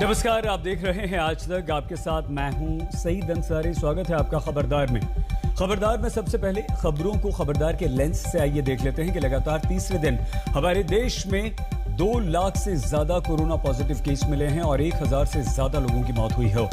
नमस्कार, आप देख रहे हैं आज तक। आपके साथ मैं हूं सईद अंसारी। स्वागत है आपका खबरदार में। खबरदार में सबसे पहले खबरों को खबरदार के लेंस से आइए देख लेते हैं कि लगातार तीसरे दिन हमारे देश में 2 लाख से ज्यादा कोरोना पॉजिटिव केस मिले हैं और 1000 से ज्यादा लोगों की मौत हुई हो।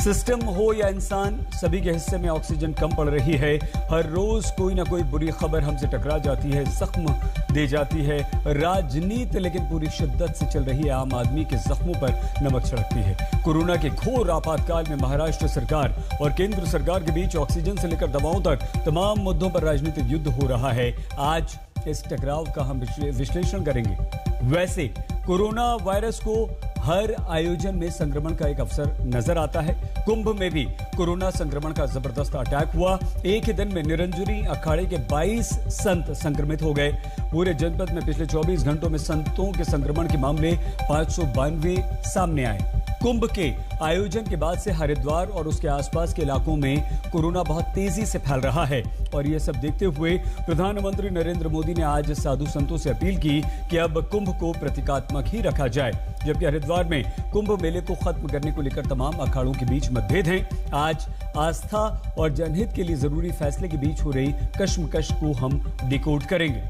सिस्टम हो या इंसान, सभी के हिस्से में ऑक्सीजन कम पड़ रही है। हर रोज कोई ना कोई बुरी खबर हमसे टकरा जाती है, जख्म दे जाती है। राजनीति लेकिन पूरी शिद्दत से चल रही है, आम आदमी के जख्मों पर नमक छिड़कती है। कोरोना के घोर आपातकाल में महाराष्ट्र सरकार और केंद्र सरकार के बीच ऑक्सीजन से लेकर दवाओं तक तमाम मुद्दों पर राजनीतिक युद्ध हो रहा है। आज इस टकराव का हम विश्लेषण करेंगे। वैसे कोरोना वायरस को हर आयोजन में संक्रमण का एक अवसर नजर आता है। कुंभ में भी कोरोना संक्रमण का जबरदस्त अटैक हुआ। एक ही दिन में निरंजनी अखाड़े के 22 संत संक्रमित हो गए। पूरे जनपद में पिछले 24 घंटों में संतों के संक्रमण के मामले 592 सामने आए। कुंभ के आयोजन के बाद से हरिद्वार और उसके आसपास के इलाकों में कोरोना बहुत तेजी से फैल रहा है और ये सब देखते हुए प्रधानमंत्री नरेंद्र मोदी ने आज साधु संतों से अपील की कि अब कुंभ को प्रतीकात्मक ही रखा जाए। जबकि हरिद्वार में कुंभ मेले को खत्म करने को लेकर तमाम अखाड़ों के बीच मतभेद हैं। आज आस्था और जनहित के लिए जरूरी फैसले के बीच हो रही कश्मकश को हम डिकोड करेंगे।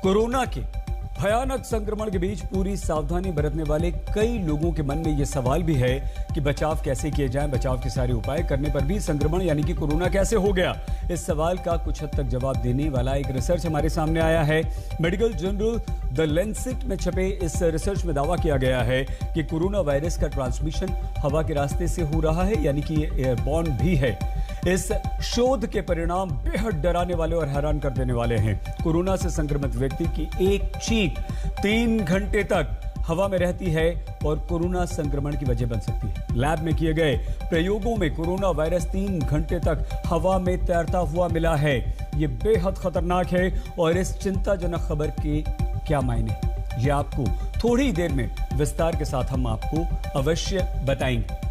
कोरोना के भयानक संक्रमण के बीच पूरी सावधानी बरतने वाले कई लोगों के मन में यह सवाल भी है कि बचाव कैसे किए जाए। बचाव के सारे उपाय करने पर भी संक्रमण यानी कि कोरोना कैसे हो गया? इस सवाल का कुछ हद तक जवाब देने वाला एक रिसर्च हमारे सामने आया है। मेडिकल जर्नल द लैंसेट में छपे इस रिसर्च में दावा किया गया है कि कोरोना वायरस का ट्रांसमिशन हवा के रास्ते से हो रहा है, यानी कि एयरबॉर्न भी है। इस शोध के परिणाम बेहद डराने वाले और हैरान कर देने वाले हैं। कोरोना से संक्रमित व्यक्ति की एक चीख 3 घंटे तक हवा में रहती है और कोरोना संक्रमण की वजह बन सकती है। लैब में किए गए प्रयोगों में कोरोना वायरस 3 घंटे तक हवा में तैरता हुआ मिला है। ये बेहद खतरनाक है और इस चिंताजनक खबर के क्या मायने, ये आपको थोड़ी देर में विस्तार के साथ हम आपको अवश्य बताएंगे।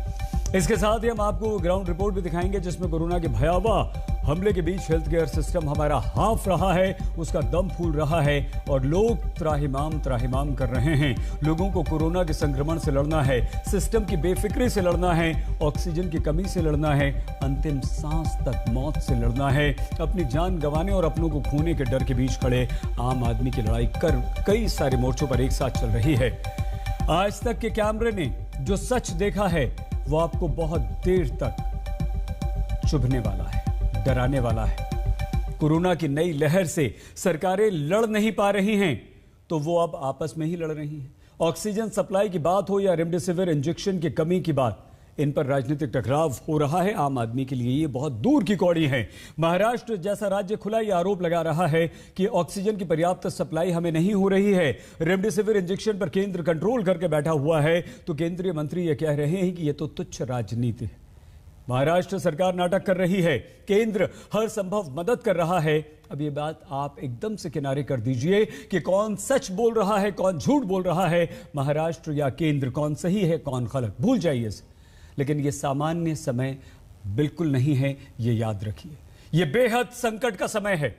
इसके साथ ही हम आपको ग्राउंड रिपोर्ट भी दिखाएंगे जिसमें कोरोना के भयावह हमले के बीच हेल्थ केयर सिस्टम हमारा हाफ रहा है, उसका दम फूल रहा है और लोग त्राहिमाम कर रहे हैं। लोगों को कोरोना के संक्रमण से लड़ना है, सिस्टम की बेफिक्री से लड़ना है, ऑक्सीजन की कमी से लड़ना है, अंतिम सांस तक मौत से लड़ना है। अपनी जान गंवाने और अपनों को खोने के डर के बीच खड़े आम आदमी की लड़ाई कर कई सारे मोर्चों पर एक साथ चल रही है। आज तक के कैमरे ने जो सच देखा है वो आपको बहुत देर तक चुभने वाला है, डराने वाला है। कोरोना की नई लहर से सरकारें लड़ नहीं पा रही हैं तो वो अब आपस में ही लड़ रही हैं। ऑक्सीजन सप्लाई की बात हो या रेमडेसिविर इंजेक्शन की कमी की बात, इन पर राजनीतिक टकराव हो रहा है। आम आदमी के लिए ये बहुत दूर की कौड़ी है। महाराष्ट्र जैसा राज्य खुला ये आरोप लगा रहा है कि ऑक्सीजन की पर्याप्त सप्लाई हमें नहीं हो रही है। रेमडेसिविर इंजेक्शन पर केंद्र कंट्रोल करके बैठा हुआ है तो केंद्रीय मंत्री ये कह रहे हैं कि ये तो तुच्छ राजनीति है। महाराष्ट्र सरकार नाटक कर रही है, केंद्र हर संभव मदद कर रहा है। अब ये बात आप एकदम से किनारे कर दीजिए कि कौन सच बोल रहा है, कौन झूठ बोल रहा है, महाराष्ट्र या केंद्र, कौन सही है कौन गलत, भूल जाइए इसे। लेकिन ये सामान्य समय बिल्कुल नहीं है, ये याद रखिए। ये बेहद संकट का समय है।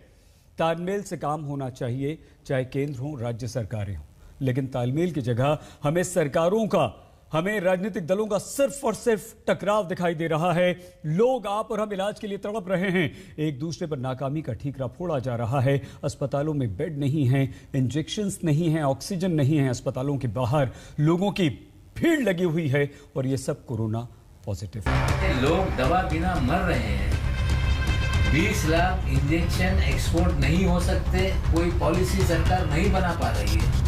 तालमेल से काम होना चाहिए, चाहे केंद्र हो राज्य सरकारें हो, लेकिन तालमेल की जगह हमें सरकारों का, हमें राजनीतिक दलों का सिर्फ और सिर्फ टकराव दिखाई दे रहा है। लोग आप और हम इलाज के लिए तड़प रहे हैं, एक दूसरे पर नाकामी का ठीकरा फोड़ा जा रहा है। अस्पतालों में बेड नहीं है, इंजेक्शंस नहीं है, ऑक्सीजन नहीं है। अस्पतालों के बाहर लोगों की भीड़ लगी हुई है और ये सब कोरोना पॉजिटिव है। लोग दवा बिना मर रहे हैं। 20 लाख इंजेक्शन एक्सपोर्ट नहीं हो सकते, कोई पॉलिसी सरकार नहीं बना पा रही है।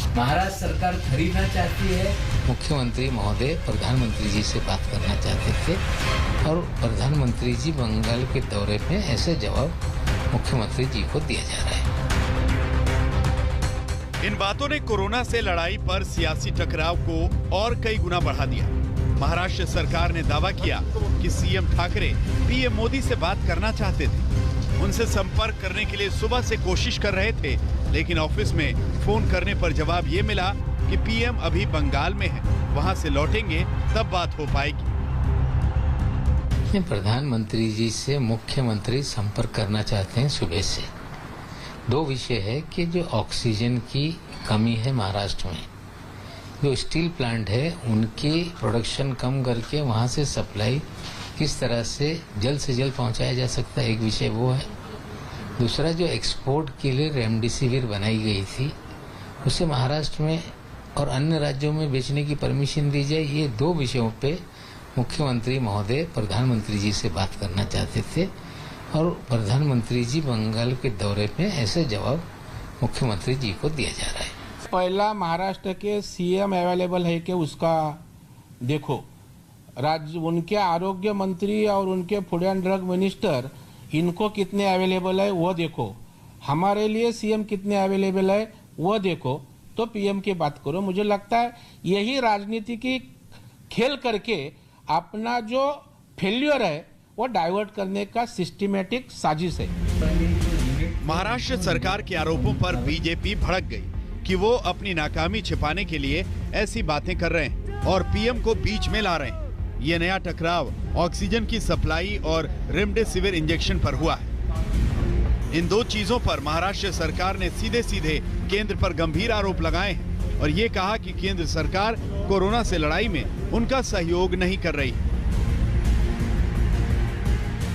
महाराष्ट्र सरकार खरीदना चाहती है। मुख्यमंत्री महोदय प्रधानमंत्री जी से बात करना चाहते थे और प्रधानमंत्री जी बंगाल के दौरे में ऐसे जवाब मुख्यमंत्री जी को दिया जा रहा है। इन बातों ने कोरोना से लड़ाई पर सियासी टकराव को और कई गुना बढ़ा दिया। महाराष्ट्र सरकार ने दावा किया कि सीएम ठाकरे पीएम मोदी से बात करना चाहते थे। उनसे संपर्क करने के लिए सुबह से कोशिश कर रहे थे, लेकिन ऑफिस में फोन करने पर जवाब ये मिला कि पीएम अभी बंगाल में है, वहां से लौटेंगे तब बात हो पाएगी। प्रधानमंत्री जी से मुख्यमंत्री संपर्क करना चाहते हैं सुबह से। 2 विषय है कि जो ऑक्सीजन की कमी है महाराष्ट्र में, जो स्टील प्लांट है उनकी प्रोडक्शन कम करके वहां से सप्लाई किस तरह से जल्द पहुंचाया जा सकता है, एक विषय वो है। दूसरा, जो एक्सपोर्ट के लिए रेमडेसिविर बनाई गई थी उसे महाराष्ट्र में और अन्य राज्यों में बेचने की परमिशन दी जाए। ये दो विषयों पे मुख्यमंत्री महोदय प्रधानमंत्री जी से बात करना चाहते थे और प्रधानमंत्री जी बंगाल के दौरे पे ऐसे जवाब मुख्यमंत्री जी को दिया जा रहा है। पहला, महाराष्ट्र के सीएम अवेलेबल है कि उसका देखो, राज्य उनके आरोग्य मंत्री और उनके फूड एंड ड्रग मिनिस्टर इनको कितने अवेलेबल है वो देखो, हमारे लिए सीएम कितने अवेलेबल है वो देखो, तो पीएम की बात करो। मुझे लगता है यही राजनीति की खेल करके अपना जो फेल्यूर है वो डाइवर्ट करने का सिस्टमैटिक साजिश है। महाराष्ट्र सरकार के आरोपों पर बीजेपी भड़क गई कि वो अपनी नाकामी छिपाने के लिए ऐसी बातें कर रहे हैं और पीएम को बीच में ला रहे हैं। ये नया टकराव ऑक्सीजन की सप्लाई और रेमडेसिविर इंजेक्शन पर हुआ है। इन दो चीजों पर महाराष्ट्र सरकार ने सीधे सीधे केंद्र पर गंभीर आरोप लगाए हैं और ये कहा कि केंद्र सरकार कोरोना से लड़ाई में उनका सहयोग नहीं कर रही।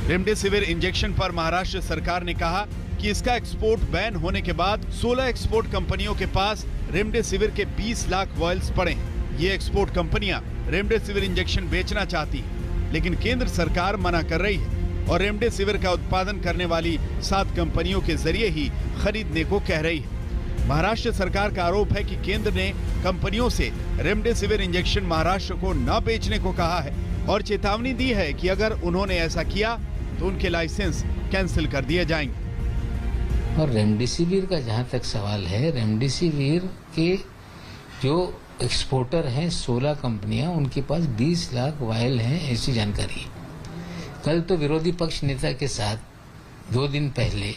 रेमडेसिविर इंजेक्शन पर महाराष्ट्र सरकार ने कहा कि इसका एक्सपोर्ट बैन होने के बाद 16 एक्सपोर्ट कंपनियों के पास रेमडेसिविर के 20 लाख वॉयल्स पड़े हैं। ये एक्सपोर्ट कंपनियां रेमडेसिविर इंजेक्शन बेचना चाहती हैं, लेकिन केंद्र सरकार मना कर रही है और रेमडेसिविर का उत्पादन करने वाली 7 कंपनियों के जरिए ही खरीदने को कह रही है। महाराष्ट्र सरकार का आरोप है कि केंद्र ने कंपनियों से रेमडेसिविर इंजेक्शन महाराष्ट्र को न बेचने को कहा है और चेतावनी दी है कि अगर उन्होंने ऐसा किया तो उनके लाइसेंस कैंसिल कर दिए जाएंगे। और रेमडेसिविर का जहां तक सवाल है, रेमडेसिविर के जो एक्सपोर्टर हैं 16 कंपनियां, उनके पास 20 लाख वायल हैं, ऐसी जानकारी है। कल तो विरोधी पक्ष नेता के साथ 2 दिन पहले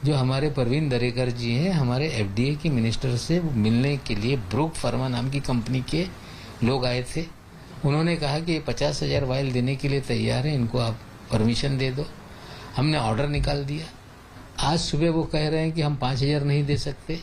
जो हमारे परवीन दरेकर जी हैं, हमारे एफडीए के मिनिस्टर से मिलने के लिए ब्रूक फार्मा नाम की कंपनी के लोग आए थे। उन्होंने कहा कि 50,000 वायल देने के लिए तैयार है, इनको आप परमिशन दे दो। हमने ऑर्डर निकाल दिया। आज सुबह वो कह रहे हैं कि हम 5,000 नहीं दे सकते।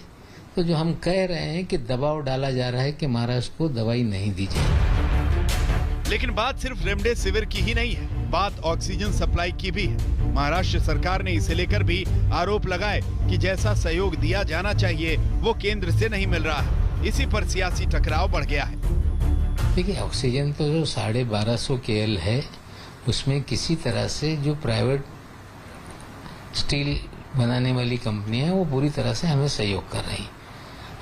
तो जो हम कह रहे हैं कि दबाव डाला जा रहा है कि महाराष्ट्र को दवाई नहीं दी जाए। लेकिन बात सिर्फ रेमडेसिविर की ही नहीं है, बात ऑक्सीजन सप्लाई की भी है। महाराष्ट्र सरकार ने इसे लेकर भी आरोप लगाए कि जैसा सहयोग दिया जाना चाहिए वो केंद्र से नहीं मिल रहा है। इसी पर सियासी टकराव बढ़ गया है। देखिए, ऑक्सीजन तो जो 1250 KL है, उसमें किसी तरह से जो प्राइवेट स्टील बनाने वाली कंपनियां हैं वो पूरी तरह से हमें सहयोग कर रही।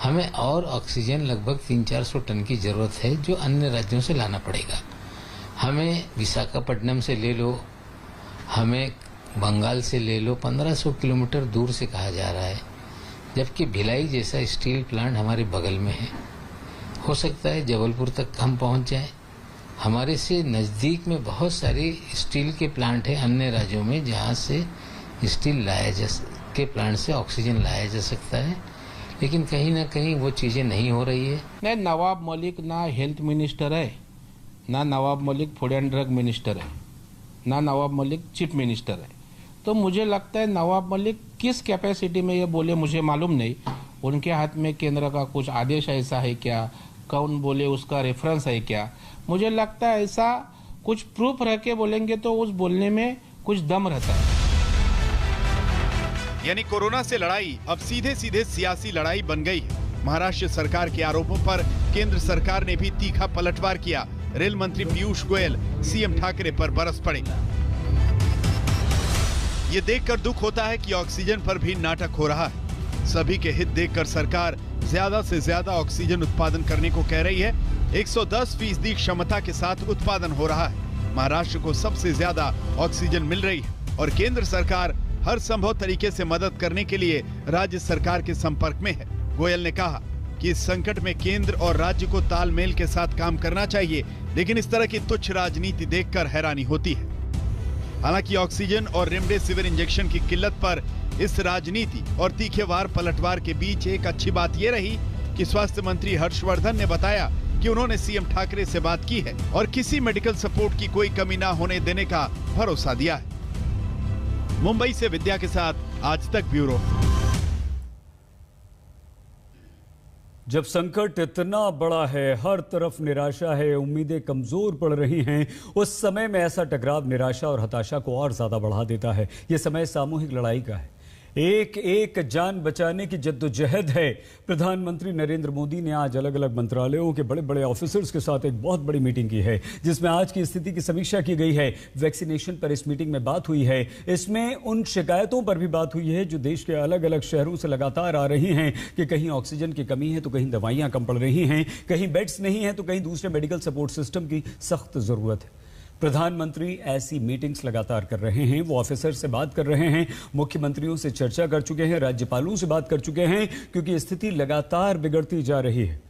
हमें और ऑक्सीजन लगभग 300-400 टन की जरूरत है जो अन्य राज्यों से लाना पड़ेगा। हमें विशाखापट्टनम से ले लो, हमें बंगाल से ले लो, 1500 किलोमीटर दूर से कहा जा रहा है, जबकि भिलाई जैसा स्टील प्लांट हमारे बगल में है। हो सकता है जबलपुर तक हम पहुंच जाएं। हमारे से नज़दीक में बहुत सारे स्टील के प्लांट हैं अन्य राज्यों में जहां से स्टील के प्लांट से ऑक्सीजन लाया जा सकता है, लेकिन कहीं ना कहीं वो चीजें नहीं हो रही है। नहीं, नवाब मलिक ना हेल्थ मिनिस्टर है, ना Nawab Malik food and drug minister है, ना नवाब मलिक चीफ मिनिस्टर है। तो मुझे लगता है नवाब मलिक किस कैपेसिटी में ये बोले मुझे मालूम नहीं। उनके हाथ में केंद्र का कुछ आदेश ऐसा है क्या, कौन बोले उसका रेफरेंस है क्या? मुझे लगता है ऐसा कुछ प्रूफ रह के बोलेंगे तो उस बोलने में कुछ दम रहता है। यानी कोरोना से लड़ाई अब सीधे सीधे सियासी लड़ाई बन गई है। महाराष्ट्र सरकार के आरोपों पर केंद्र सरकार ने भी तीखा पलटवार किया। रेल मंत्री पीयूष गोयल सीएम ठाकरे पर बरस पड़े। ये देखकर दुख होता है कि ऑक्सीजन पर भी नाटक हो रहा है। सभी के हित देखकर सरकार ज्यादा से ज्यादा ऑक्सीजन उत्पादन करने को कह रही है। 110% क्षमता के साथ उत्पादन हो रहा है। महाराष्ट्र को सबसे ज्यादा ऑक्सीजन मिल रही है और केंद्र सरकार हर संभव तरीके से मदद करने के लिए राज्य सरकार के संपर्क में है। गोयल ने कहा कि इस संकट में केंद्र और राज्य को तालमेल के साथ काम करना चाहिए, लेकिन इस तरह की तुच्छ राजनीति देखकर हैरानी होती है। हालांकि ऑक्सीजन और रेमडेसिविर इंजेक्शन की किल्लत पर इस राजनीति और तीखेवार पलटवार के बीच एक अच्छी बात यह रही कि स्वास्थ्य मंत्री हर्षवर्धन ने बताया कि उन्होंने सीएम ठाकरे से बात की है और किसी मेडिकल सपोर्ट की कोई कमी न होने देने का भरोसा दिया है। मुंबई से विद्या के साथ आज तक ब्यूरो। जब संकट इतना बड़ा है, हर तरफ निराशा है, उम्मीदें कमजोर पड़ रही हैं, उस समय में ऐसा टकराव निराशा और हताशा को और ज्यादा बढ़ा देता है। यह समय सामूहिक लड़ाई का है, एक एक जान बचाने की जद्दोजहद है। प्रधानमंत्री नरेंद्र मोदी ने आज अलग अलग मंत्रालयों के बड़े बड़े ऑफिसर्स के साथ एक बहुत बड़ी मीटिंग की है, जिसमें आज की स्थिति की समीक्षा की गई है। वैक्सीनेशन पर इस मीटिंग में बात हुई है। इसमें उन शिकायतों पर भी बात हुई है जो देश के अलग अलग शहरों से लगातार आ रही हैं कि कहीं ऑक्सीजन की कमी है तो कहीं दवाइयां कम पड़ रही हैं, कहीं बेड्स नहीं है तो कहीं दूसरे मेडिकल सपोर्ट सिस्टम की सख्त जरूरत है। प्रधानमंत्री ऐसी मीटिंग्स लगातार कर रहे हैं, वो ऑफिसर से बात कर रहे हैं, मुख्यमंत्रियों से चर्चा कर चुके हैं, राज्यपालों से बात कर चुके हैं, क्योंकि स्थिति लगातार बिगड़ती जा रही है।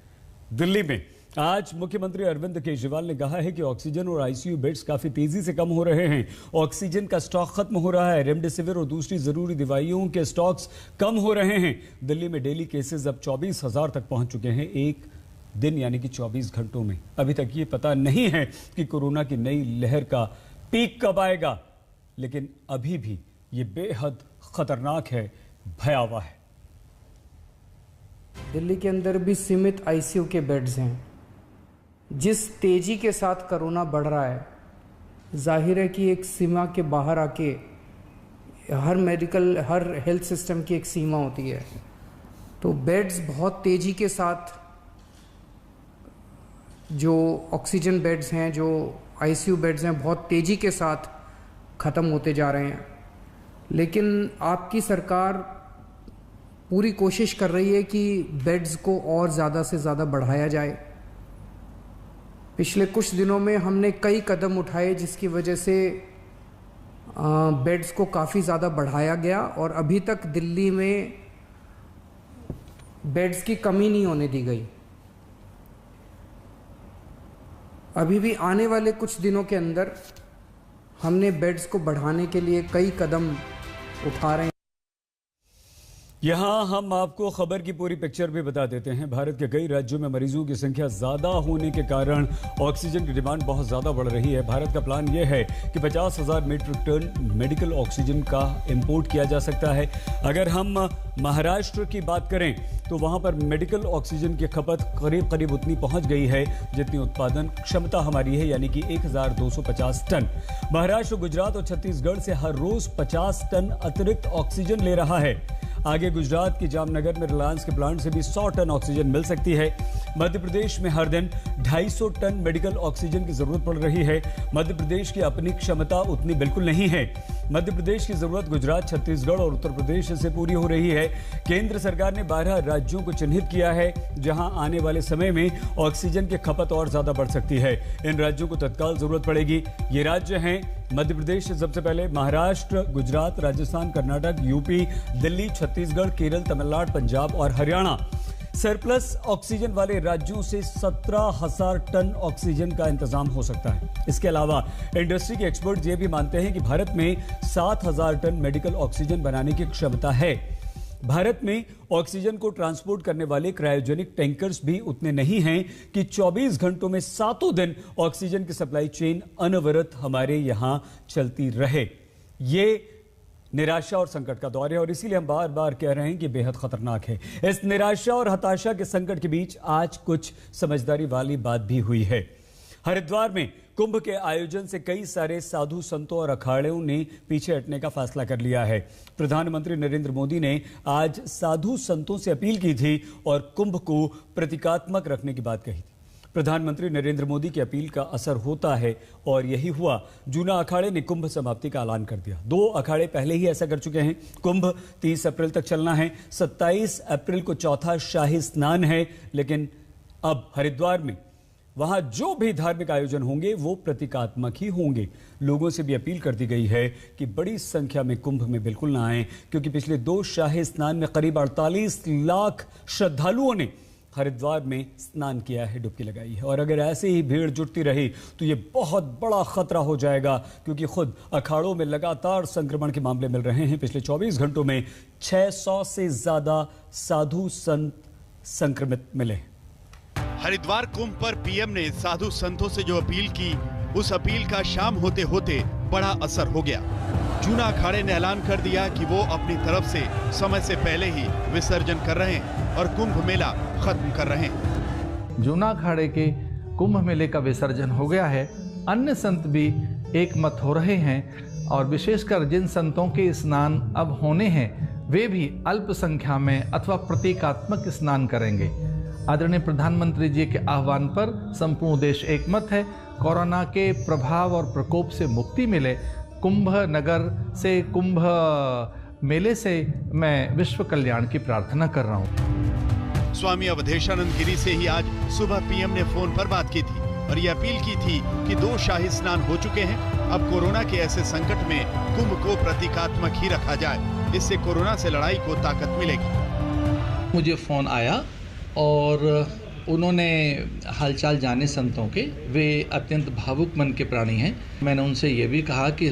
दिल्ली में आज मुख्यमंत्री अरविंद केजरीवाल ने कहा है कि ऑक्सीजन और आईसीयू बेड्स काफी तेजी से कम हो रहे हैं, ऑक्सीजन का स्टॉक खत्म हो रहा है, रेमडेसिविर और दूसरी जरूरी दवाइयों के स्टॉक्स कम हो रहे हैं। दिल्ली में डेली केसेस अब 24,000 तक पहुंच चुके हैं एक दिन, यानी कि 24 घंटों में। अभी तक ये पता नहीं है कि कोरोना की नई लहर का पीक कब आएगा, लेकिन अभी भी ये बेहद खतरनाक है, भयावह है। दिल्ली के अंदर भी सीमित आईसीयू के बेड्स हैं। जिस तेजी के साथ कोरोना बढ़ रहा है, जाहिर है कि एक सीमा के बाहर आके हर हेल्थ सिस्टम की एक सीमा होती है। तो बेड्स बहुत तेजी के साथ, जो ऑक्सीजन बेड्स हैं, जो आईसीयू बेड्स हैं, बहुत तेज़ी के साथ ख़त्म होते जा रहे हैं। लेकिन आपकी सरकार पूरी कोशिश कर रही है कि बेड्स को और ज़्यादा से ज़्यादा बढ़ाया जाए। पिछले कुछ दिनों में हमने कई कदम उठाए जिसकी वजह से बेड्स को काफ़ी ज़्यादा बढ़ाया गया और अभी तक दिल्ली में बेड्स की कमी नहीं होने दी गई। अभी भी आने वाले कुछ दिनों के अंदर हमने बेड्स को बढ़ाने के लिए कई कदम उठा रहे हैं। यहां हम आपको खबर की पूरी पिक्चर भी बता देते हैं। भारत के कई राज्यों में मरीजों की संख्या ज्यादा होने के कारण ऑक्सीजन की डिमांड बहुत ज्यादा बढ़ रही है। भारत का प्लान यह है कि 50,000 मीट्रिक टन मेडिकल ऑक्सीजन का इंपोर्ट किया जा सकता है। अगर हम महाराष्ट्र की बात करें तो वहां पर मेडिकल ऑक्सीजन की खपत करीब करीब उतनी पहुंच गई है जितनी उत्पादन क्षमता हमारी है, यानी कि 1,250 टन। महाराष्ट्र, गुजरात और छत्तीसगढ़ से हर रोज 50 टन अतिरिक्त ऑक्सीजन ले रहा है। आगे गुजरात की जामनगर में रिलायंस के प्लांट से भी 100 टन ऑक्सीजन मिल सकती है। मध्य प्रदेश में हर दिन 250 टन मेडिकल ऑक्सीजन की जरूरत पड़ रही है। मध्य प्रदेश की अपनी क्षमता उतनी बिल्कुल नहीं है। मध्य प्रदेश की जरूरत गुजरात, छत्तीसगढ़ और उत्तर प्रदेश से पूरी हो रही है। केंद्र सरकार ने 12 राज्यों को चिन्हित किया है जहां आने वाले समय में ऑक्सीजन की खपत और ज्यादा बढ़ सकती है। इन राज्यों को तत्काल जरूरत पड़ेगी। ये राज्य हैं मध्य प्रदेश से सबसे पहले, महाराष्ट्र, गुजरात, राजस्थान, कर्नाटक, यूपी, दिल्ली, छत्तीसगढ़, केरल, तमिलनाडु, पंजाब और हरियाणा। सरप्लस ऑक्सीजन वाले राज्यों से 17,000 टन ऑक्सीजन का इंतजाम हो सकता है। इसके अलावा इंडस्ट्री के एक्सपर्ट ये भी मानते हैं कि भारत में 7,000 टन मेडिकल ऑक्सीजन बनाने की क्षमता है। भारत में ऑक्सीजन को ट्रांसपोर्ट करने वाले क्रायोजेनिक टैंकर्स भी उतने नहीं हैं कि 24 घंटों में 7 दिन ऑक्सीजन की सप्लाई चेन अनवरत हमारे यहां चलती रहे। ये निराशा और संकट का दौर है और इसीलिए हम बार बार कह रहे हैं कि बेहद खतरनाक है। इस निराशा और हताशा के संकट के बीच आज कुछ समझदारी वाली बात भी हुई है। हरिद्वार में कुंभ के आयोजन से कई सारे साधु संतों और अखाड़ों ने पीछे हटने का फैसला कर लिया है। प्रधानमंत्री नरेंद्र मोदी ने आज साधु संतों से अपील की थी और कुंभ को प्रतीकात्मक रखने की बात कही थी। प्रधानमंत्री नरेंद्र मोदी की अपील का असर होता है और यही हुआ। जूना अखाड़े ने कुंभ समाप्ति का ऐलान कर दिया। 2 अखाड़े पहले ही ऐसा कर चुके हैं। कुंभ 30 अप्रैल तक चलना है। 27 अप्रैल को चौथा शाही स्नान है, लेकिन अब हरिद्वार में वहां जो भी धार्मिक आयोजन होंगे वो प्रतीकात्मक ही होंगे। लोगों से भी अपील कर दी गई है कि बड़ी संख्या में कुंभ में बिल्कुल ना आएं, क्योंकि पिछले 2 शाही स्नान में करीब 48 लाख श्रद्धालुओं ने हरिद्वार में स्नान किया है, डुबकी लगाई है। और अगर ऐसे ही भीड़ जुटती रही तो ये बहुत बड़ा खतरा हो जाएगा, क्योंकि खुद अखाड़ों में लगातार संक्रमण के मामले मिल रहे हैं। पिछले 24 घंटों में 600 से ज्यादा साधु संत संक्रमित मिले। हरिद्वार कुंभ पर पीएम ने साधु संतों से जो अपील की, उस अपील का शाम होते होते बड़ा असर हो गया। जूना अखाड़े ने ऐलान कर दिया कि वो अपनी तरफ से समय से पहले ही विसर्जन कर रहे हैं और कुंभ मेला खत्म कर रहे हैं। जूना अखाड़े के कुंभ मेले का विसर्जन हो गया है। अन्य संत भी एक मत हो रहे हैं और विशेषकर जिन संतों के स्नान अब होने हैं वे भी अल्प संख्या में अथवा प्रतीकात्मक स्नान करेंगे। आदरणीय प्रधानमंत्री जी के आह्वान पर संपूर्ण देश एकमत है। कोरोना के प्रभाव और प्रकोप से मुक्ति मिले, कुंभ नगर से कुंभ मेले से मैं विश्व कल्याण की प्रार्थना कर रहा हूँ। स्वामी अवधेशानंद गिरी से ही आज सुबह पीएम ने फोन पर बात की थी और ये अपील की थी कि 2 शाही स्नान हो चुके हैं, अब कोरोना के ऐसे संकट में कुंभ को प्रतीकात्मक ही रखा जाए, इससे कोरोना से लड़ाई को ताकत मिलेगी। मुझे फोन आया और उन्होंने हालचाल जाने संतों के, वे अत्यंत भावुक मन के प्राणी हैं। मैंने उनसे ये भी कहा कि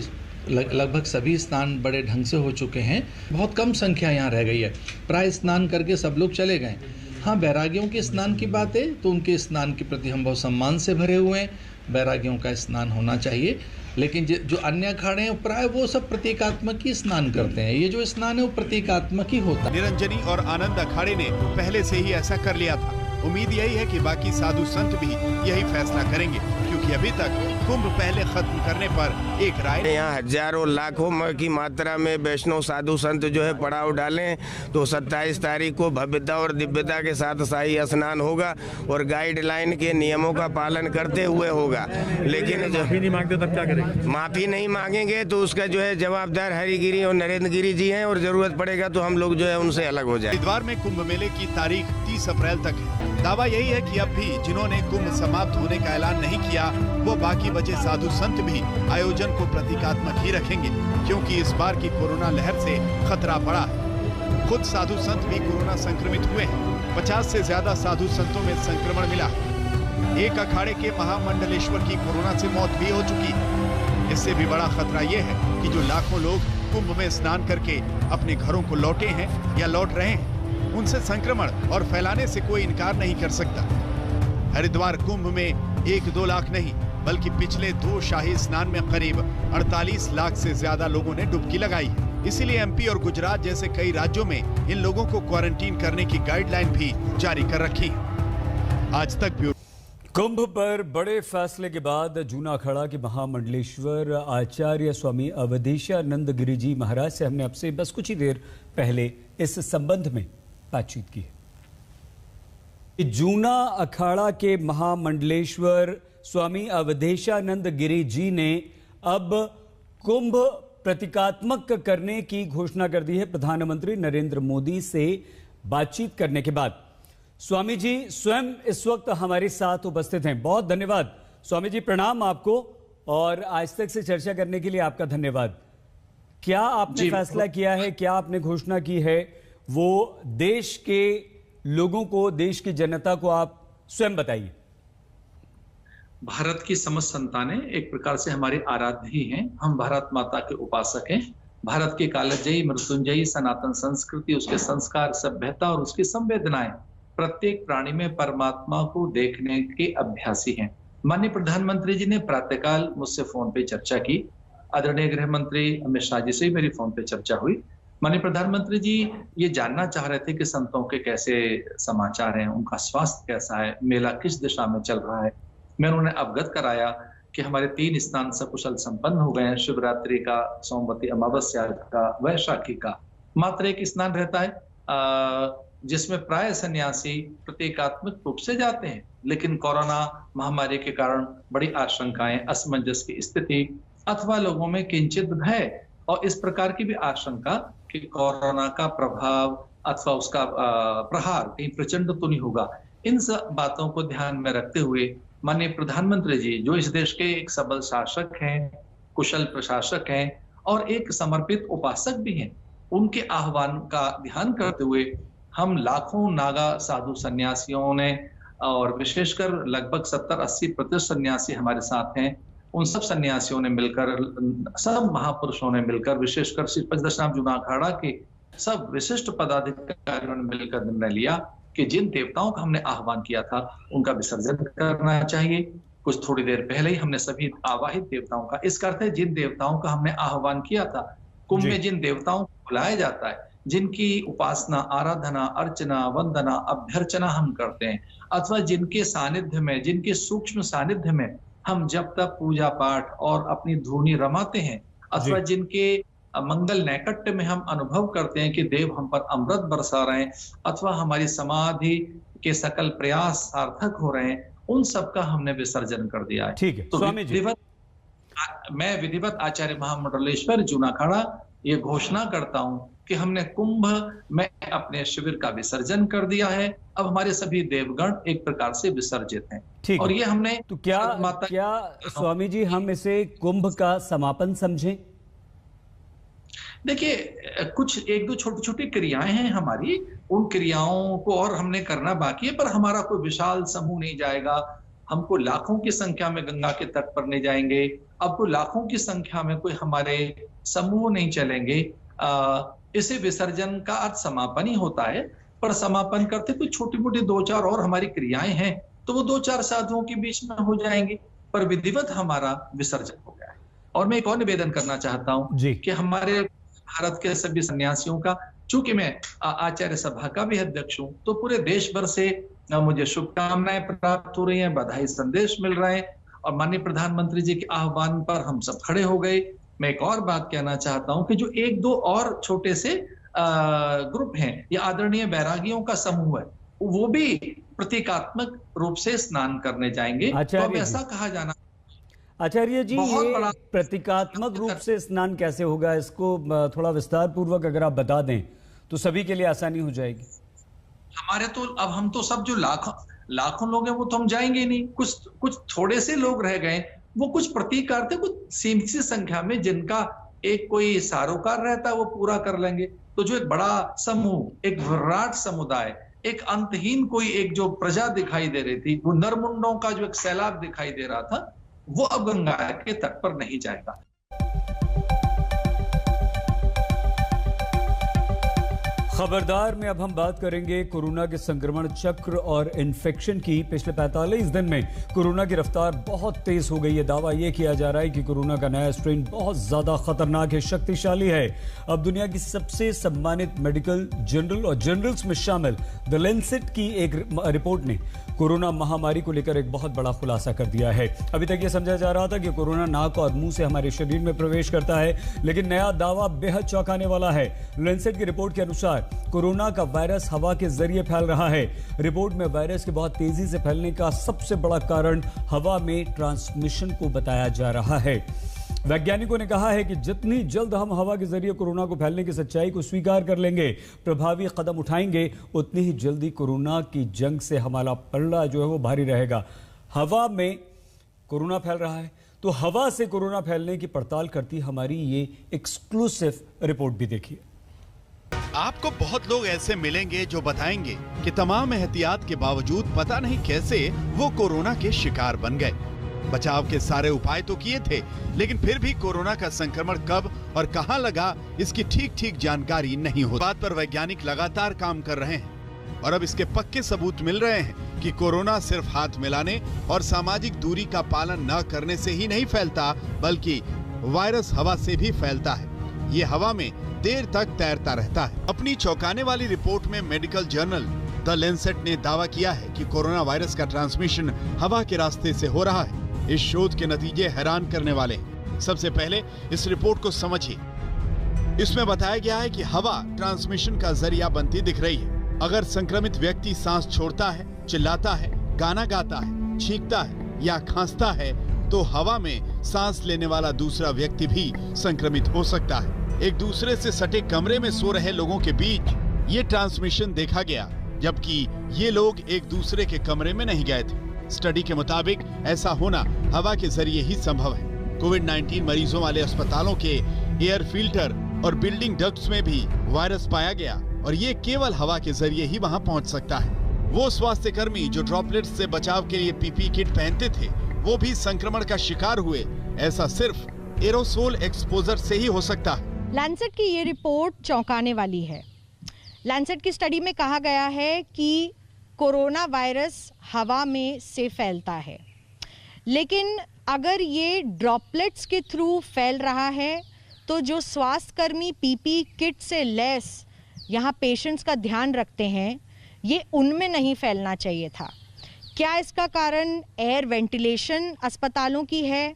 लगभग सभी स्नान बड़े ढंग से हो चुके हैं, बहुत कम संख्या यहाँ रह गई है, प्राय स्नान करके सब लोग चले गए। हाँ, बैरागियों के स्नान की बात है तो उनके स्नान के प्रति हम बहुत सम्मान से भरे हुए हैं, बैरागियों का स्नान होना चाहिए। लेकिन जो अन्य अखाड़े हैं प्राय वो सब प्रतीकात्मक ही स्नान करते हैं, ये जो स्नान है वो प्रतीकात्मक ही होता है। निरंजनी और आनंद अखाड़े ने पहले से ही ऐसा कर लिया था। उम्मीद यही है कि बाकी साधु संत भी यही फैसला करेंगे, क्योंकि अभी तक कुंभ पहले खत्म करने पर एक राय। यहाँ हजारों लाखों की मात्रा में वैष्णव साधु संत जो है पड़ाव डालें तो 27 तारीख को भव्यता और दिव्यता के साथ शाही स्नान होगा और गाइडलाइन के नियमों का पालन करते हुए होगा। लेकिन माफी नहीं मांगते तब क्या करेंगे? माफी नहीं मांगेंगे तो उसका जो है जवाबदार हरिगिरी और नरेंद्र गिरी जी हैं और जरूरत पड़ेगा तो हम लोग जो है उनसे अलग हो जाए। हरिद्वार में कुंभ मेले की तारीख 30 अप्रैल तक है। दावा यही है कि अब भी जिन्होंने कुंभ समाप्त होने का ऐलान नहीं किया वो बाकी बचे साधु संत भी आयोजन को प्रतीकात्मक ही रखेंगे, क्योंकि इस बार की कोरोना लहर से खतरा बढ़ा है। खुद साधु संत भी कोरोना संक्रमित हुए हैं। 50 से ज्यादा साधु संतों में संक्रमण मिला है। एक अखाड़े के महामंडलेश्वर की कोरोना से मौत भी हो चुकी है। इससे भी बड़ा खतरा ये है कि जो लाखों लोग कुंभ में स्नान करके अपने घरों को लौटे हैं या लौट रहे हैं, उनसे संक्रमण और फैलाने से कोई इनकार नहीं कर सकता। हरिद्वार कुंभ में 1-2 लाख नहीं बल्कि पिछले 2 शाही स्नान में करीब 48 लाख से ज्यादा लोगों ने डुबकी लगाई है। इसीलिए एमपी और गुजरात जैसे कई राज्यों में इन लोगों को क्वारंटीन करने की गाइडलाइन भी जारी कर रखी है। आज तक ब्यूरो। कुंभ पर बड़े फैसले के बाद जूना अखाड़ा के महामंडलेश्वर आचार्य स्वामी अवधेशानंद गिरी जी महाराज से हमने अब से बस कुछ ही देर पहले इस संबंध में बातचीत की है। जूना अखाड़ा के महामंडलेश्वर स्वामी अवधेशानंद गिरी जी ने अब कुंभ प्रतीकात्मक करने की घोषणा कर दी है। प्रधानमंत्री नरेंद्र मोदी से बातचीत करने के बाद स्वामी जी स्वयं इस वक्त हमारे साथ उपस्थित हैं। बहुत धन्यवाद स्वामी जी, प्रणाम आपको और आज तक से चर्चा करने के लिए आपका धन्यवाद। क्या आपने फैसला किया है, क्या आपने घोषणा की है, वो देश के लोगों को, देश की जनता को आप स्वयं बताइए। भारत की समस्त संतानें एक प्रकार से हमारी आराध्य ही हैं। हम भारत माता के उपासक हैं। भारत की कालजयी, मृत्युंजयी सनातन संस्कृति, उसके संस्कार, सभ्यता और उसकी संवेदनाएं प्रत्येक प्राणी में परमात्मा को देखने के अभ्यासी हैं। माननीय प्रधानमंत्री जी ने प्रातःकाल मुझसे फोन पे चर्चा की। आदरणीय गृह मंत्री अमित शाह जी से मेरी फोन पे चर्चा हुई। माननीय प्रधानमंत्री जी ये जानना चाह रहे थे कि संतों के कैसे समाचार हैं, उनका स्वास्थ्य कैसा है, मेला किस दिशा में चल रहा है। मैंने उन्हें अवगत कराया कि हमारे 3 स्नान सकुशल संपन्न हो गए हैं। शिवरात्रि का, सोमवती अमावस्या का, वैशाखी का। मात्र एक स्नान रहता है जिसमें प्राय सन्यासी प्रतीकात्मक रूप से जाते हैं, लेकिन कोरोना महामारी के कारण बड़ी आशंकाएं, असमंजस की स्थिति अथवा लोगों में किंचित भय और इस प्रकार की भी आशंका कि कोरोना का प्रभाव अथवा उसका प्रहार कहीं प्रचंड तो नहीं होगा। इन सब बातों को ध्यान में रखते हुए माननीय प्रधानमंत्री जी, जो इस देश के एक सबल शासक हैं, कुशल प्रशासक हैं और एक समर्पित उपासक भी हैं, उनके आह्वान का ध्यान करते हुए हम लाखों नागा साधु सन्यासियों ने और विशेषकर लगभग 70-80% सन्यासी हमारे साथ हैं, उन सब सन्यासियों ने मिलकर, सब महापुरुषों ने मिलकर, विशेषकर श्री पंचदशनाम जूना अखाड़ा के सब विशिष्ट पदाधिकारियों ने मिलकर निर्णय लिया कि जिन देवताओं का हमने आह्वान किया था उनका विसर्जन करना चाहिए। कुछ थोड़ी देर पहले ही हमने सभी आवाहित देवताओं का, इसका अर्थ है जिन देवताओं का हमने आह्वान किया था, कुंभ में जिन देवताओं को बुलाया जाता है, जिनकी उपासना, आराधना, अर्चना, वंदना, अभ्यर्चना हम करते हैं, अथवा जिनके सानिध्य में, जिनके सूक्ष्म सानिध्य में हम जब तक पूजा पाठ और अपनी धूनी रमाते हैं, अथवा जिनके मंगल नैकट्य में हम अनुभव करते हैं कि देव हम पर अमृत बरसा रहे हैं, अथवा हमारी समाधि के सकल प्रयास सार्थक हो रहे हैं, उन सब का हमने विसर्जन कर दिया है। ठीक है, तो स्वामी जी, मैं विधिवत आचार्य महामंडलेश्वर जूनाखाड़ा ये घोषणा करता हूं कि हमने कुंभ में अपने शिविर का विसर्जन कर दिया है। अब हमारे सभी देवगण एक प्रकार से विसर्जित हैं। ठीक, और ये हमने तो क्या स्वामी जी हम इसे कुंभ का समापन समझें? देखिए, कुछ एक दो छोटी छोटी क्रियाएं हैं हमारी, उन क्रियाओं को और हमने करना बाकी है, पर हमारा कोई विशाल समूह नहीं जाएगा। हमको लाखों की संख्या में गंगा के तट पर नहीं जाएंगे, अब कोई लाखों की संख्या में कोई हमारे समूह नहीं चलेंगे। इसे विसर्जन का अर्थ समापन ही होता है, पर समापन करते कोई छोटी मोटी दो चार और हमारी क्रियाएं हैं, तो वो दो चार साधुओं के बीच में हो जाएंगी, पर विधिवत हमारा विसर्जन हो गया है। और मैं एक और निवेदन करना चाहता हूं कि हमारे भारत के सभी सन्यासियों का, चूंकि मैं आचार्य सभा का भी अध्यक्ष हूं, तो पूरे देश भर से मुझे शुभकामनाएं प्राप्त हो रही हैं, बधाई संदेश मिल रहे हैं, और माननीय प्रधानमंत्री जी के आह्वान पर हम सब खड़े हो गए। मैं एक और बात कहना चाहता हूं कि जो एक दो और छोटे से ग्रुप हैं, या आदरणीय बैरागियों का समूह है, वो भी प्रतीकात्मक रूप से स्नान करने जाएंगे। तो अब ऐसा कहा जाना, आचार्य जी, ये प्रतीकात्मक रूप से स्नान कैसे होगा? इसको थोड़ा विस्तार पूर्वक अगर आप बता दें तो सभी के लिए आसानी हो जाएगी। हमारे तो अब हम तो सब जो लाखों लोग हैं वो तो हम जाएंगे नहीं, कुछ थोड़े से लोग रह गए, वो कुछ प्रतीकार्थ है, कुछ सीमित सी संख्या में जिनका एक कोई सारोकार रहता है वो पूरा कर लेंगे। तो जो एक बड़ा समूह, एक विराट समुदाय, एक अंतहीन कोई एक जो प्रजा दिखाई दे रही थी, वो नरमुंडों का जो एक सैलाब दिखाई दे रहा था, वो अब गंगा के तट पर नहीं जाएगा। खबरदार में अब हम बात करेंगे कोरोना के संक्रमण चक्र और इन्फेक्शन की। पिछले 45 दिन में कोरोना की रफ्तार बहुत तेज हो गई है। दावा यह किया जा रहा है कि कोरोना का नया स्ट्रेन बहुत ज्यादा खतरनाक है, शक्तिशाली है। अब दुनिया की सबसे सम्मानित मेडिकल जर्नल और जर्नल्स में शामिल द लैंसेट की एक रिपोर्ट ने कोरोना महामारी को लेकर एक बहुत बड़ा खुलासा कर दिया है। अभी तक यह समझा जा रहा था कि कोरोना नाक और मुंह से हमारे शरीर में प्रवेश करता है, लेकिन नया दावा बेहद चौंकाने वाला है। लैंसेट की रिपोर्ट के अनुसार कोरोना का वायरस हवा के जरिए फैल रहा है। रिपोर्ट में वायरस के बहुत तेजी से फैलने का सबसे बड़ा कारण हवा में ट्रांसमिशन को बताया जा रहा है। वैज्ञानिकों ने कहा है कि जितनी जल्द हम हवा के जरिए कोरोना को फैलने की सच्चाई को स्वीकार कर लेंगे, प्रभावी कदम उठाएंगे, उतनी ही जल्दी कोरोना की जंग से हमारा पलड़ा जो है वो भारी रहेगा। हवा में कोरोना फैल रहा है, तो हवा से कोरोना फैलने की पड़ताल करती हमारी ये एक्सक्लूसिव रिपोर्ट भी देखिए। आपको बहुत लोग ऐसे मिलेंगे जो बताएंगे कि तमाम एहतियात के बावजूद पता नहीं कैसे वो कोरोना के शिकार बन गए। बचाव के सारे उपाय तो किए थे, लेकिन फिर भी कोरोना का संक्रमण कब और कहां लगा, इसकी ठीक जानकारी नहीं होती। बात पर वैज्ञानिक लगातार काम कर रहे हैं और अब इसके पक्के सबूत मिल रहे हैं कि कोरोना सिर्फ हाथ मिलाने और सामाजिक दूरी का पालन न करने से ही नहीं फैलता, बल्कि वायरस हवा से भी फैलता है। ये हवा में देर तक तैरता रहता है। अपनी चौंकाने वाली रिपोर्ट में मेडिकल जर्नल द लैंसेट ने दावा किया है कि कोरोना वायरस का ट्रांसमिशन हवा के रास्ते से हो रहा है। इस शोध के नतीजे हैरान करने वाले हैं। सबसे पहले इस रिपोर्ट को समझिए। इसमें बताया गया है कि हवा ट्रांसमिशन का जरिया बनती दिख रही है। अगर संक्रमित व्यक्ति सांस छोड़ता है, चिल्लाता है, गाना गाता है, छींकता है या खांसता है, तो हवा में सांस लेने वाला दूसरा व्यक्ति भी संक्रमित हो सकता है। एक दूसरे से सटे कमरे में सो रहे लोगों के बीच ये ट्रांसमिशन देखा गया, जबकि ये लोग एक दूसरे के कमरे में नहीं गए थे। स्टडी के मुताबिक ऐसा होना हवा के जरिए ही संभव है। कोविड-19 मरीजों वाले अस्पतालों के एयर फिल्टर और बिल्डिंग डक्ट्स में भी वायरस पाया गया और ये केवल हवा के जरिए ही वहां पहुंच सकता है। वो स्वास्थ्य कर्मी जो ड्रॉपलेट्स से बचाव के लिए पीपी किट पहनते थे, वो भी संक्रमण का शिकार हुए। ऐसा सिर्फ एरोसोल एक्सपोजर से ही हो सकता है। लैंसेट की ये रिपोर्ट चौंकाने वाली है। लैंसेट की स्टडी में कहा गया है कि कोरोना वायरस हवा में से फैलता है। लेकिन अगर ये ड्रॉपलेट्स के थ्रू फैल रहा है तो जो स्वास्थ्यकर्मी पीपी किट से लैस यहाँ पेशेंट्स का ध्यान रखते हैं, ये उनमें नहीं फैलना चाहिए था। क्या इसका कारण एयर वेंटिलेशन अस्पतालों की है?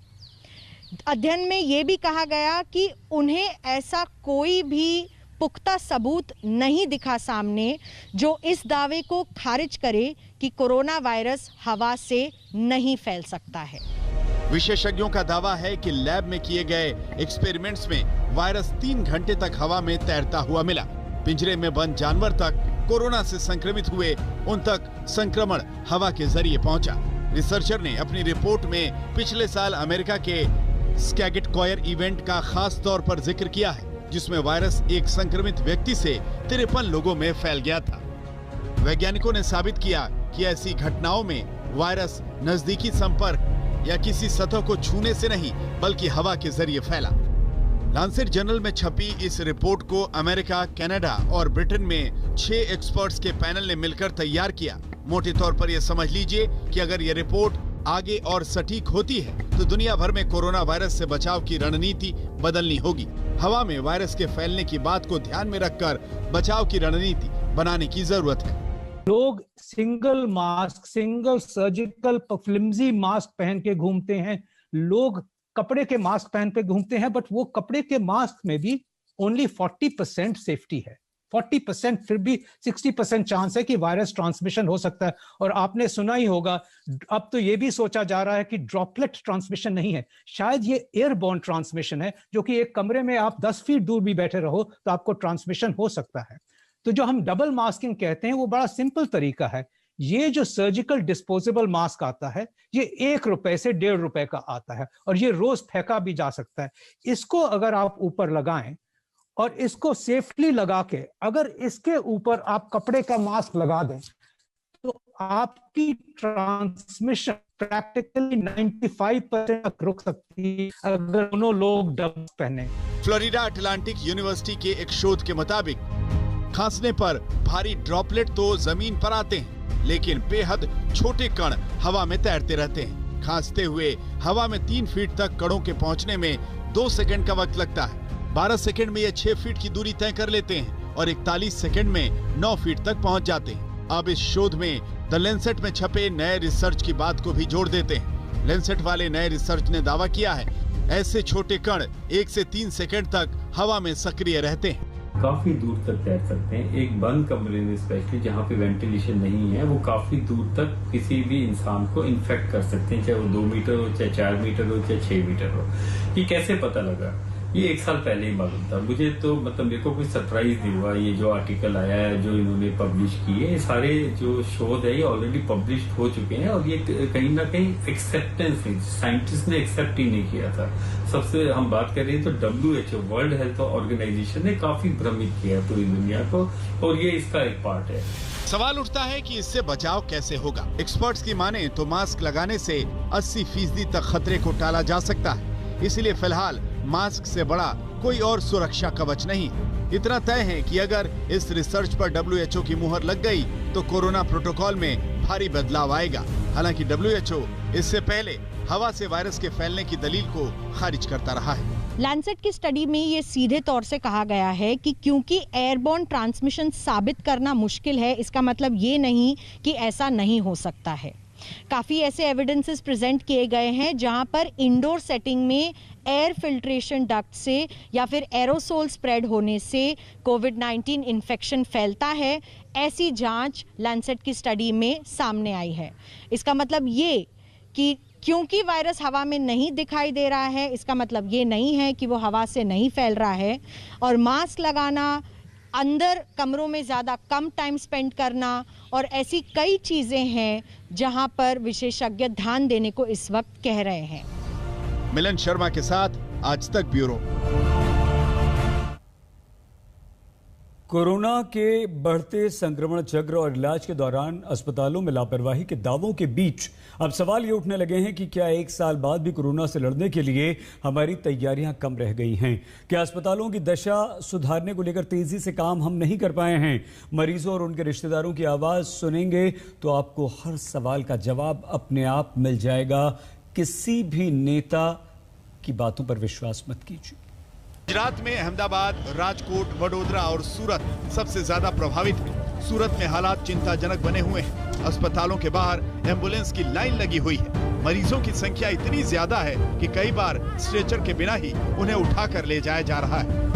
अध्ययन में ये भी कहा गया कि उन्हें ऐसा कोई भी पुख्ता सबूत नहीं दिखा सामने जो इस दावे को खारिज करे कि कोरोना वायरस हवा से नहीं फैल सकता है। विशेषज्ञों का दावा है कि लैब में किए गए एक्सपेरिमेंट्स में वायरस 3 घंटे तक हवा में तैरता हुआ मिला। पिंजरे में बंद जानवर तक कोरोना से संक्रमित हुए, उन तक संक्रमण हवा के जरिए पहुंचा। रिसर्चर ने अपनी रिपोर्ट में पिछले साल अमेरिका के स्कैगेट कॉयर इवेंट का खास तौर पर जिक्र किया है, जिसमें वायरस एक संक्रमित व्यक्ति से 53 लोगों में फैल गया था। वैज्ञानिकों ने साबित किया कि ऐसी घटनाओं में वायरस नजदीकी संपर्क या किसी सतह को छूने से नहीं बल्कि हवा के जरिए फैला। लांसेट जर्नल में छपी इस रिपोर्ट को अमेरिका, कनाडा और ब्रिटेन में 6 एक्सपर्ट्स के पैनल ने मिलकर तैयार किया। मोटे तौर पर यह समझ लीजिए कि अगर यह रिपोर्ट आगे और सटीक होती है तो दुनिया भर में कोरोना वायरस से बचाव की रणनीति बदलनी होगी। हवा में वायरस के फैलने की बात को ध्यान में रखकर बचाव की रणनीति बनाने की जरूरत है। लोग single mask, single surgical flimsy mask पहन के घूमते हैं, लोग कपड़े के मास्क पहन के घूमते हैं, बट वो कपड़े के मास्क में भी ओनली 40% सेफ्टी है। 40%, फिर भी 60% चांस है कि वायरस ट्रांसमिशन हो सकता है। और आपने सुना ही होगा, अब तो ये भी सोचा जा रहा है कि ड्रॉपलेट ट्रांसमिशन नहीं है, शायद ये एयरबोर्न ट्रांसमिशन है, जो कि एक कमरे में आप 10 फीट दूर भी बैठे रहो तो आपको ट्रांसमिशन हो सकता है। तो जो हम डबल मास्किंग कहते हैं वो बड़ा सिंपल तरीका है। ये जो सर्जिकल डिस्पोजेबल मास्क आता है, ये 1 रुपए से 1.5 रुपए का आता है और ये रोज फेंका भी जा सकता है। इसको अगर आप ऊपर लगाएं और इसको सेफली लगा के अगर इसके ऊपर आप कपड़े का मास्क लगा दें तो आपकी ट्रांसमिशन प्रैक्टिकली 95% तक रुक सकती है अगर दोनों लोग डबल पहने। फ्लोरिडा अटलांटिक यूनिवर्सिटी के एक शोध के मुताबिक खांसने पर भारी ड्रॉपलेट तो जमीन पर आते हैं, लेकिन बेहद छोटे कण हवा में तैरते रहते हैं। खांसते हुए हवा में 3 फीट तक कणों के पहुंचने में 2 सेकंड का वक्त लगता है। 12 सेकंड में ये 6 फीट की दूरी तय कर लेते हैं और 41 सेकंड में 9 फीट तक पहुंच जाते हैं। अब इस शोध में द लैंसेट में छपे नए रिसर्च की बात को भी जोड़ देते हैं। लैंसेट वाले नए रिसर्च ने दावा किया है ऐसे छोटे कण 1 से 3 सेकंड तक हवा में सक्रिय रहते हैं। काफी दूर तक तैर सकते हैं। एक बंद कमरे में स्पेशली जहाँ पे वेंटिलेशन नहीं है, वो काफी दूर तक किसी भी इंसान को इन्फेक्ट कर सकते हैं, चाहे वो 2 मीटर हो, चाहे 4 मीटर हो, चाहे 6 मीटर हो। ये कैसे पता लगा? ये 1 साल पहले ही मालूम था मुझे, तो मतलब मेरे को कोई सरप्राइज नहीं हुआ। ये जो आर्टिकल आया है, जो इन्होंने पब्लिश किए, सारे जो शोध है ये ऑलरेडी पब्लिश हो चुके हैं और ये कहीं ना कहीं एक्सेप्टेंस नहीं, साइंटिस्ट ने एक्सेप्ट ही नहीं किया था। सबसे हम बात कर रहे हैं तो WHO वर्ल्ड हेल्थ ऑर्गेनाइजेशन ने काफी भ्रमित किया है पूरी दुनिया को, और ये इसका एक पार्ट है। सवाल उठता है कि इससे बचाव कैसे होगा। एक्सपर्ट्स की माने तो मास्क लगाने से 80% तक खतरे को टाला जा सकता है। इसलिए फिलहाल मास्क से बड़ा कोई और सुरक्षा कवच नहीं। इतना तय है कि अगर इस रिसर्च पर WHO की मुहर लग गई तो कोरोना प्रोटोकॉल में भारी बदलाव आएगा। हालांकि WHO इससे पहले हवा से वायरस के फैलने की दलील को खारिज करता रहा है। लैंसेट की स्टडी में ये सीधे तौर से कहा गया है कि क्योंकि एयरबोर्न ट्रांसमिशन साबित करना मुश्किल है, इसका मतलब ये नहीं कि ऐसा नहीं हो सकता है। काफ़ी ऐसे एविडेंसेस प्रेजेंट किए गए हैं जहां पर इंडोर सेटिंग में एयर फिल्ट्रेशन डक्ट से या फिर एरोसोल स्प्रेड होने से कोविड-19 इन्फेक्शन फैलता है। ऐसी जांच लैंसेट की स्टडी में सामने आई है। इसका मतलब ये कि क्योंकि वायरस हवा में नहीं दिखाई दे रहा है, इसका मतलब ये नहीं है कि वो हवा से नहीं फैल रहा है। और मास्क लगाना, अंदर कमरों में ज़्यादा कम टाइम स्पेंड करना और ऐसी कई चीज़ें हैं जहां पर विशेषज्ञ ध्यान देने को इस वक्त कह रहे हैं। मिलन शर्मा के साथ आज तक ब्यूरो। कोरोना के बढ़ते संक्रमण चक्र और इलाज के दौरान अस्पतालों में लापरवाही के दावों के बीच अब सवाल ये उठने लगे हैं कि क्या 1 साल बाद भी कोरोना से लड़ने के लिए हमारी तैयारियां कम रह गई हैं? क्या अस्पतालों की दशा सुधारने को लेकर तेजी से काम हम नहीं कर पाए हैं? मरीजों और उनके रिश्तेदारों की आवाज सुनेंगे तो आपको हर सवाल का जवाब अपने आप मिल जाएगा। किसी भी नेता की बातों पर विश्वास मत कीजिए। गुजरात में अहमदाबाद, राजकोट, वडोदरा और सूरत सबसे ज्यादा प्रभावित हुए। सूरत में हालात चिंताजनक बने हुए हैं। अस्पतालों के बाहर एम्बुलेंस की लाइन लगी हुई है। मरीजों की संख्या इतनी ज्यादा है कि कई बार स्ट्रेचर के बिना ही उन्हें उठाकर ले जाया जा रहा है।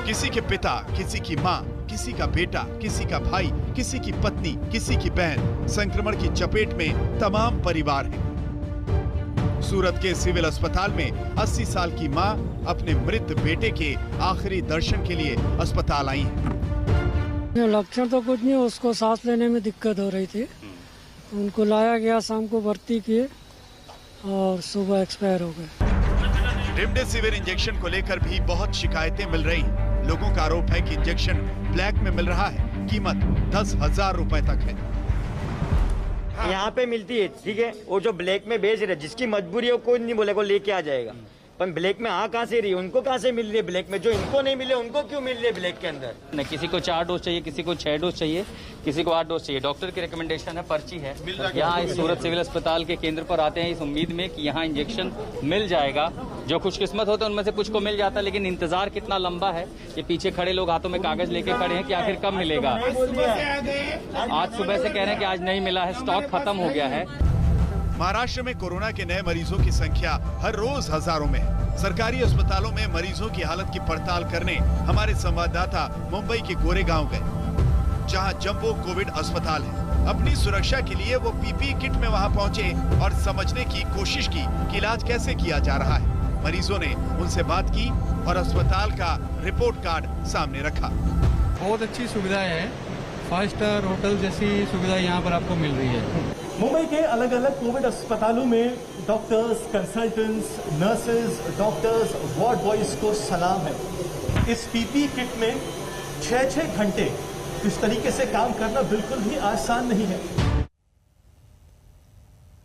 किसी के पिता, किसी की मां, किसी का बेटा, किसी का भाई, किसी की पत्नी, किसी की बहन, संक्रमण की चपेट में तमाम परिवार हैं। सूरत के सिविल अस्पताल में 80 साल की मां अपने मृत बेटे के आखिरी दर्शन के लिए अस्पताल आई हैं। लक्षण तो कुछ नहीं, उसको सांस लेने में दिक्कत हो रही थी। उनको लाया गया, शाम को भर्ती किए और सुबह एक्सपायर हो गए। रेमडेसिविर इंजेक्शन को लेकर भी बहुत शिकायतें मिल रही हैं। लोगों का आरोप है कि इंजेक्शन ब्लैक में मिल रहा है। कीमत 10,000 रुपए तक है। यहाँ पे मिलती है, ठीक है। वो जो ब्लैक में बेच रहे, जिसकी मजबूरी है कोई नहीं बोले को लेके आ जाएगा। पर ब्लैक में कहाँ से रही है, उनको कहाँ से मिल रही है ब्लैक में? जो इनको नहीं मिले उनको क्यों मिल रही है ब्लैक के अंदर? नहीं, किसी को 4 डोज चाहिए, किसी को 6 डोज चाहिए, किसी को 8 डोज चाहिए। डॉक्टर की रिकमेंडेशन है, पर्ची है। यहाँ इस सूरत सिविल अस्पताल के केंद्र पर आते हैं इस उम्मीद में कि यहाँ इंजेक्शन मिल जाएगा। जो खुशकिस्मत होते हैं उनमें से कुछ को मिल जाता है, लेकिन इंतजार कितना लंबा है। ये पीछे खड़े लोग हाथों में कागज लेके खड़े हैं कि आखिर कब मिलेगा। आज सुबह से कह रहे हैं कि आज नहीं मिला है, स्टॉक खत्म हो गया है। महाराष्ट्र में कोरोना के नए मरीजों की संख्या हर रोज हजारों में है। सरकारी अस्पतालों में मरीजों की हालत की पड़ताल करने हमारे संवाददाता मुंबई के गोरेगांव गए, जहां जंबो कोविड अस्पताल है। अपनी सुरक्षा के लिए वो पीपीई किट में वहां पहुंचे और समझने की कोशिश की कि इलाज कैसे किया जा रहा है। मरीजों ने उनसे बात की और अस्पताल का रिपोर्ट कार्ड सामने रखा। बहुत अच्छी सुविधाएं हैं, 5 स्टार होटल जैसी सुविधा यहाँ पर आपको मिल रही है। मुंबई के अलग अलग कोविड अस्पतालों में doctors, consultants, nurses, doctors, ward boys को सलाम है। इस पीपीई किट में 6-6 घंटे इस तरीके से काम करना बिल्कुल भी आसान नहीं है।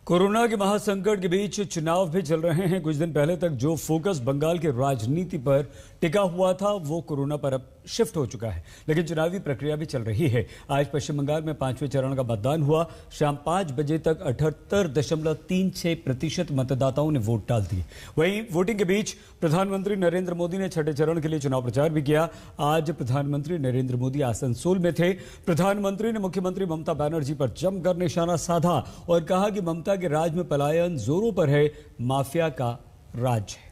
कोरोना के महासंकट के बीच चुनाव भी चल रहे हैं। कुछ दिन पहले तक जो फोकस बंगाल की राजनीति पर टिका हुआ था वो कोरोना पर अब शिफ्ट हो चुका है, लेकिन चुनावी प्रक्रिया भी चल रही है। आज पश्चिम बंगाल में 5वें चरण का मतदान हुआ। शाम 5 बजे तक 78.36% मतदाताओं ने वोट डाल दिए। वहीं वोटिंग के बीच प्रधानमंत्री नरेंद्र मोदी ने 6ठे चरण के लिए चुनाव प्रचार भी किया। आज प्रधानमंत्री नरेंद्र मोदी आसनसोल में थे। प्रधानमंत्री ने मुख्यमंत्री ममता बनर्जी पर जमकर निशाना साधा और कहा कि ममता के राज में पलायन जोरों पर है, माफिया का राज है।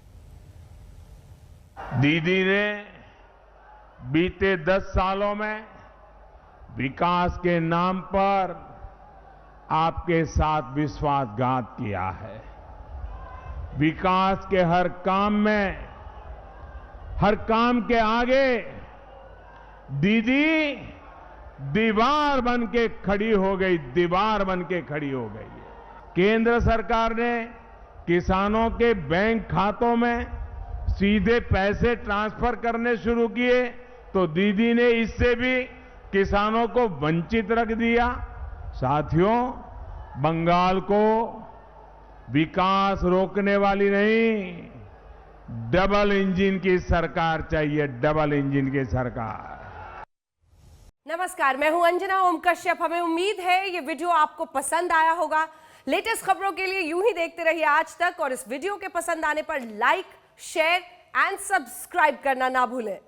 दीदी ने बीते 10 सालों में विकास के नाम पर आपके साथ विश्वासघात किया है। विकास के हर काम में, हर काम के आगे दीदी दीवार बन के खड़ी हो गई, दीवार बन के खड़ी हो गई। केंद्र सरकार ने किसानों के बैंक खातों में सीधे पैसे ट्रांसफर करने शुरू किए तो दीदी ने इससे भी किसानों को वंचित रख दिया। साथियों, बंगाल को विकास रोकने वाली नहीं, डबल इंजन की सरकार चाहिए, डबल इंजन की सरकार। नमस्कार, मैं हूं अंजना ओम कश्यप। हमें उम्मीद है ये वीडियो आपको पसंद आया होगा। लेटेस्ट खबरों के लिए यूं ही देखते रहिए आज तक और इस वीडियो के पसंद आने पर लाइक, शेयर एंड सब्सक्राइब करना ना भूलें।